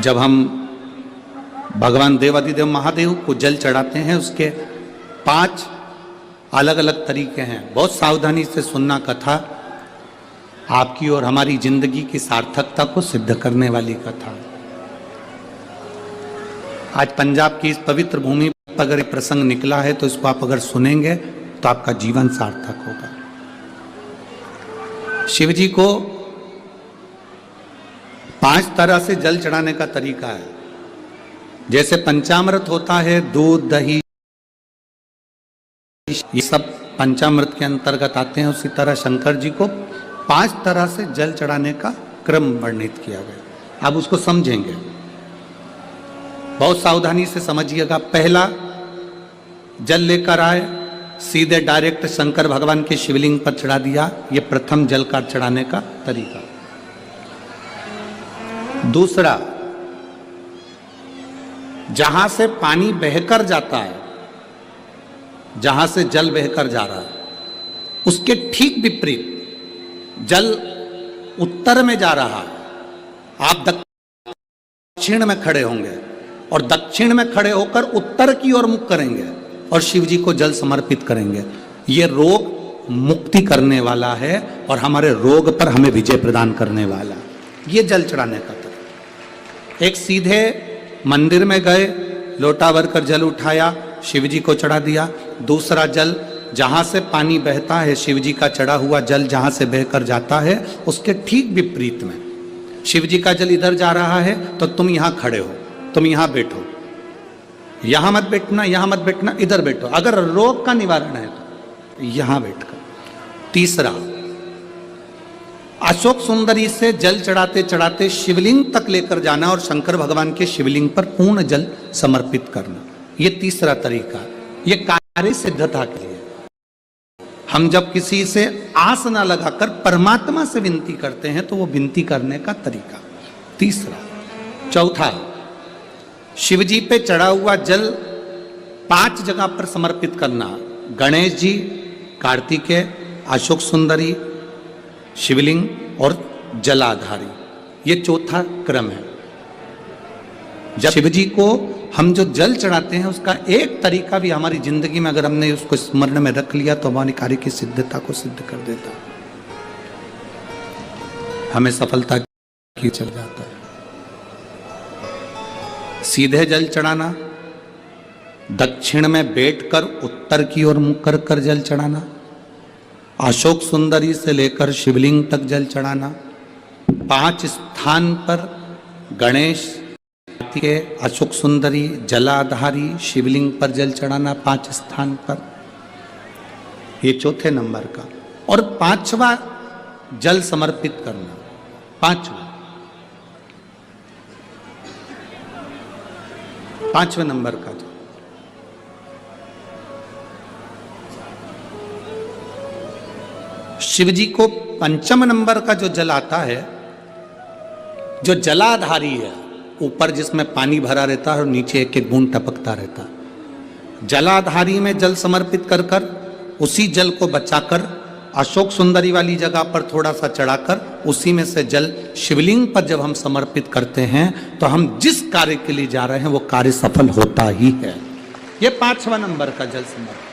जब हम भगवान देवाधिदेव महादेव को जल चढ़ाते हैं, उसके 5 अलग अलग तरीके हैं। बहुत सावधानी से सुनना कथा, आपकी और हमारी जिंदगी की सार्थकता को सिद्ध करने वाली कथा। आज पंजाब की इस पवित्र भूमि पर अगर एक प्रसंग निकला है तो इसको आप अगर सुनेंगे तो आपका जीवन सार्थक होगा। शिव जी को 5 तरह से जल चढ़ाने का तरीका है। जैसे पंचामृत होता है, दूध, दही, ये सब पंचामृत के अंतर्गत आते हैं, उसी तरह शंकर जी को 5 तरह से जल चढ़ाने का क्रम वर्णित किया गया। अब उसको समझेंगे, बहुत सावधानी से समझिएगा। पहला, जल लेकर आए, सीधे डायरेक्ट शंकर भगवान के शिवलिंग पर चढ़ा दिया। ये प्रथम जल का चढ़ाने का तरीका। दूसरा, जहां से पानी बहकर जाता है, जहां से जल बहकर जा रहा है, उसके ठीक विपरीत जल उत्तर में जा रहा है, आप दक्षिण में खड़े होंगे और दक्षिण में खड़े होकर उत्तर की ओर मुख करेंगे और शिव जी को जल समर्पित करेंगे। ये रोग मुक्ति करने वाला है और हमारे रोग पर हमें विजय प्रदान करने वाला। ये जल चढ़ाने का तरीका। एक, सीधे मंदिर में गए, लोटा भरकर जल उठाया, शिव जी को चढ़ा दिया। दूसरा, जल जहां से पानी बहता है, शिव जी का चढ़ा हुआ जल जहां से बहकर जाता है, उसके ठीक विपरीत में शिव जी का जल इधर जा रहा है तो तुम यहां खड़े हो, तुम यहां बैठो, यहां मत बैठना, यहां मत बैठना, इधर बैठो। अगर रोग का निवारण है तो यहां बैठकर। तीसरा, अशोक सुंदरी से जल चढ़ाते चढ़ाते शिवलिंग तक लेकर जाना और शंकर भगवान के शिवलिंग पर पूर्ण जल समर्पित करना। ये तीसरा तरीका। ये कार्य सिद्धता के लिए। हम जब किसी से आस ना लगाकर परमात्मा से विनती करते हैं तो वो विनती करने का तरीका। तीसरा। चौथा, शिव जी पे चढ़ा हुआ जल 5 जगह पर समर्पित करना। गणेश जी, कार्तिकेय, अशोक सुंदरी, शिवलिंग और जलाधारी। ये चौथा क्रम है। जब शिव जी को हम जो जल चढ़ाते हैं, उसका एक तरीका भी हमारी जिंदगी में अगर हमने उसको स्मरण में रख लिया तो हमारे कार्य की सिद्धता को सिद्ध कर देता है, हमें सफलता की चल जाता है। सीधे जल चढ़ाना, दक्षिण में बैठकर उत्तर की ओर मुख कर कर जल चढ़ाना, अशोक सुंदरी से लेकर शिवलिंग तक जल चढ़ाना, 5 स्थान पर गणेश के, अशोक सुंदरी, जलाधारी, शिवलिंग पर जल चढ़ाना 5 स्थान पर। ये चौथे नंबर का। और 5वां, जल समर्पित करना। 5वें नंबर का जल। शिव जी को 5म नंबर का जो जल आता है, जो जलाधारी है, ऊपर जिसमें पानी भरा रहता है और नीचे एक एक बूंद टपकता रहता है, जलाधारी में जल समर्पित कर कर उसी जल को बचाकर अशोक सुंदरी वाली जगह पर थोड़ा सा चढ़ाकर उसी में से जल शिवलिंग पर जब हम समर्पित करते हैं तो हम जिस कार्य के लिए जा रहे हैं वो कार्य सफल होता ही है। ये 5वां नंबर का जल समर्पण।